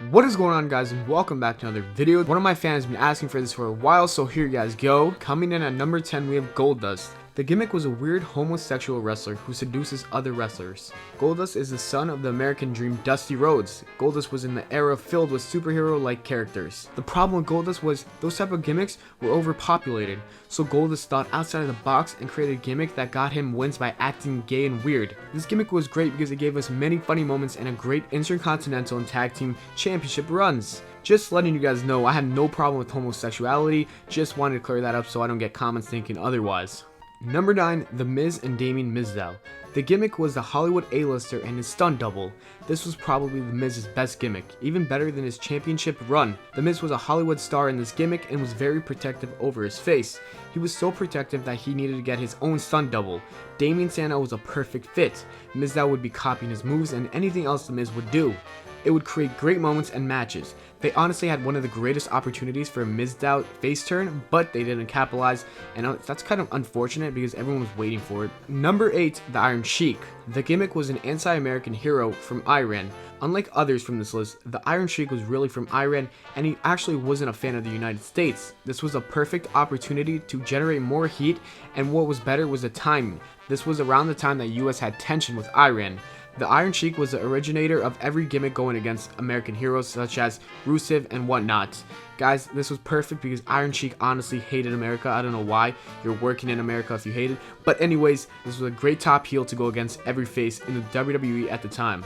What is going on, guys, and welcome back to another video. One of my fans has been asking for this for a while, so here you guys go. Coming in at number 10, we have Goldust. The Gimmick was a weird homosexual wrestler who seduces other wrestlers. Goldust is the son of the American Dream Dusty Rhodes. Goldust was in the era filled with superhero-like characters. The problem with Goldust was those type of gimmicks were overpopulated, so Goldust thought outside of the box and created a gimmick that got him wins by acting gay and weird. This gimmick was great because it gave us many funny moments and a great Intercontinental and Tag Team Championship runs. Just letting you guys know, I have no problem with homosexuality, just wanted to clear that up so I don't get comments thinking otherwise. Number 9, the Miz and Damien Mizdow. The gimmick was the Hollywood A-lister and his stunt double. This was probably the Miz's best gimmick, even better than his championship run. The Miz was a Hollywood star in this gimmick and was very protective over his face. He was so protective that he needed to get his own stunt double. Damien Sandow was a perfect fit. Mizdow would be copying his moves and anything else the Miz would do. It would create great moments and matches. They honestly had one of the greatest opportunities for a Mizdow face turn, but they didn't capitalize, and that's kind of unfortunate because everyone was waiting for it. Number 8, the Iron Sheik. The gimmick was an anti-American hero from Iran. Unlike others from this list, the Iron Sheik was really from Iran, and he actually wasn't a fan of the United States. This was a perfect opportunity to generate more heat, and what was better was the timing. This was around the time that US had tension with Iran. The Iron Sheik was the originator of every gimmick going against American heroes such as Rusev and whatnot. Guys, this was perfect because Iron Sheik honestly hated America. I don't know why. You're working in America if you hate it. But anyways, this was a great top heel to go against every face in the WWE at the time.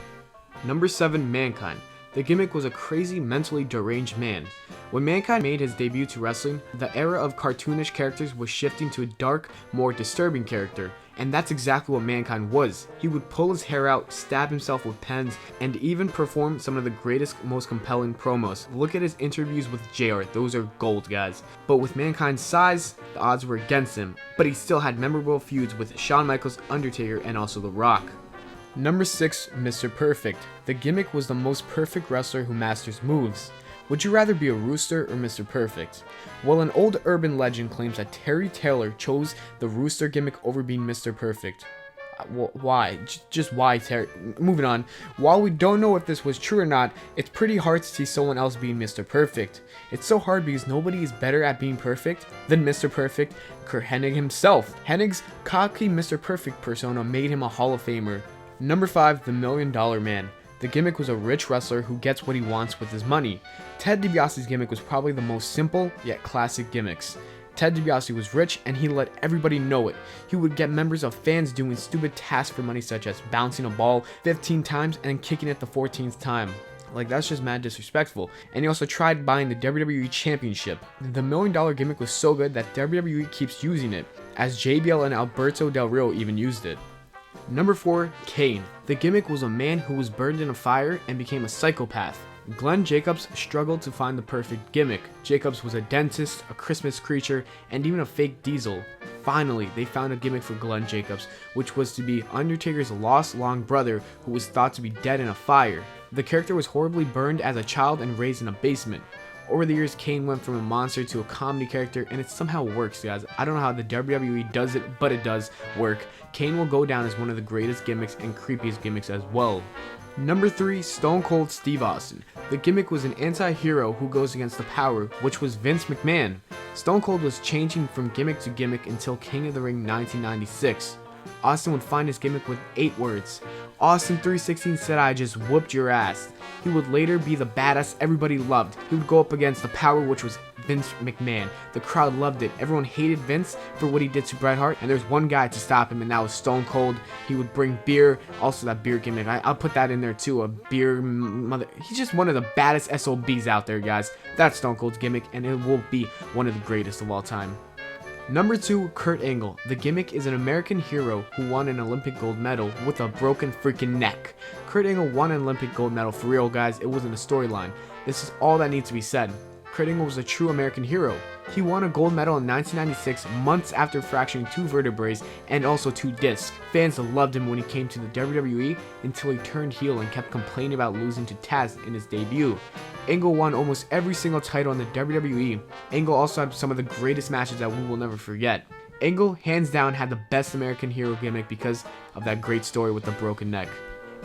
Number 7, Mankind. The gimmick was a crazy, mentally deranged man. When Mankind made his debut to wrestling, the era of cartoonish characters was shifting to a dark, more disturbing character. And that's exactly what Mankind was. He would pull his hair out, stab himself with pens, and even perform some of the greatest, most compelling promos. Look at his interviews with JR, those are gold, guys. But with Mankind's size, the odds were against him. But he still had memorable feuds with Shawn Michaels, Undertaker, and also The Rock. Number 6, Mr. Perfect. The gimmick was the most perfect wrestler who masters moves. Would you rather be a Rooster or Mr. Perfect? Well, an old urban legend claims that Terry Taylor chose the Rooster gimmick over being Mr. Perfect. Why? Just why, Terry? Moving on. While we don't know if this was true or not, it's pretty hard to see someone else being Mr. Perfect. It's so hard because nobody is better at being perfect than Mr. Perfect, Kurt Hennig himself. Hennig's cocky Mr. Perfect persona made him a Hall of Famer. Number 5, the $1 Million Man. The gimmick was a rich wrestler who gets what he wants with his money. Ted DiBiase's gimmick was probably the most simple yet classic gimmicks. Ted DiBiase was rich and he let everybody know it. He would get members of fans doing stupid tasks for money such as bouncing a ball 15 times and kicking it the 14th time. Like, that's just mad disrespectful. And he also tried buying the WWE Championship. The $1 Million gimmick was so good that WWE keeps using it, as JBL and Alberto Del Rio even used it. Number 4, Kane. The gimmick was a man who was burned in a fire and became a psychopath. Glenn Jacobs struggled to find the perfect gimmick. Jacobs was a dentist, a Christmas creature, and even a fake diesel. Finally, they found a gimmick for Glenn Jacobs, which was to be Undertaker's lost long brother who was thought to be dead in a fire. The character was horribly burned as a child and raised in a basement. Over the years, Kane went from a monster to a comedy character, and it somehow works, guys. I don't know how the WWE does it, but it does work. Kane will go down as one of the greatest gimmicks and creepiest gimmicks as well. Number 3, Stone Cold Steve Austin. The gimmick was an anti-hero who goes against the power, which was Vince McMahon. Stone Cold was changing from gimmick to gimmick until King of the Ring 1996. Austin would find his gimmick with 8 words. Austin 316 said, "I just whooped your ass." He would later be the badass everybody loved. He would go up against the power, which was Vince McMahon. The crowd loved it. Everyone hated Vince for what he did to Bret Hart, and there's one guy to stop him, and that was Stone Cold. He would bring beer, also that beer gimmick. I'll put that in there too, a beer mother. He's just one of the baddest SOBs out there, guys. That's Stone Cold's gimmick, and it will be one of the greatest of all time. Number 2, Kurt Angle. The gimmick is an American hero who won an Olympic gold medal with a broken freaking neck. Kurt Angle won an Olympic gold medal for real, guys. It wasn't a storyline. This is all that needs to be said. Kurt Angle was a true American hero. He won a gold medal in 1996, months after fracturing 2 vertebrae and also 2 discs. Fans loved him when he came to the WWE until he turned heel and kept complaining about losing to Taz in his debut. Angle won almost every single title in the WWE. Angle also had some of the greatest matches that we will never forget. Angle, hands down, had the best American hero gimmick because of that great story with the broken neck.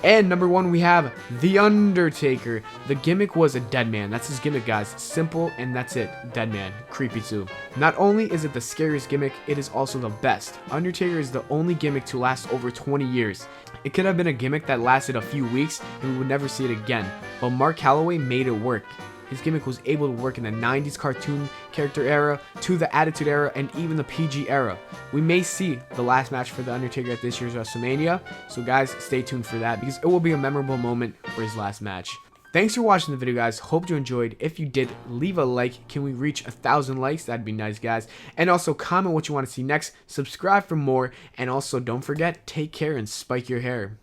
And number 1, we have The Undertaker. The gimmick was a dead man. That's his gimmick, guys. Simple, and that's it. Dead man. Creepy too. Not only is it the scariest gimmick, it is also the best. Undertaker is the only gimmick to last over 20 years. It could have been a gimmick that lasted a few weeks and we would never see it again, but Mark Calloway made it work. His gimmick was able to work in the 90s cartoon character era, to the Attitude era, and even the PG era. We may see the last match for The Undertaker at this year's WrestleMania, so guys, stay tuned for that because it will be a memorable moment for his last match. Thanks for watching the video, guys. Hope you enjoyed. If you did, leave a like. Can we reach 1,000 likes? That'd be nice, guys. And also comment what you want to see next. Subscribe for more. And also don't forget, take care and spike your hair.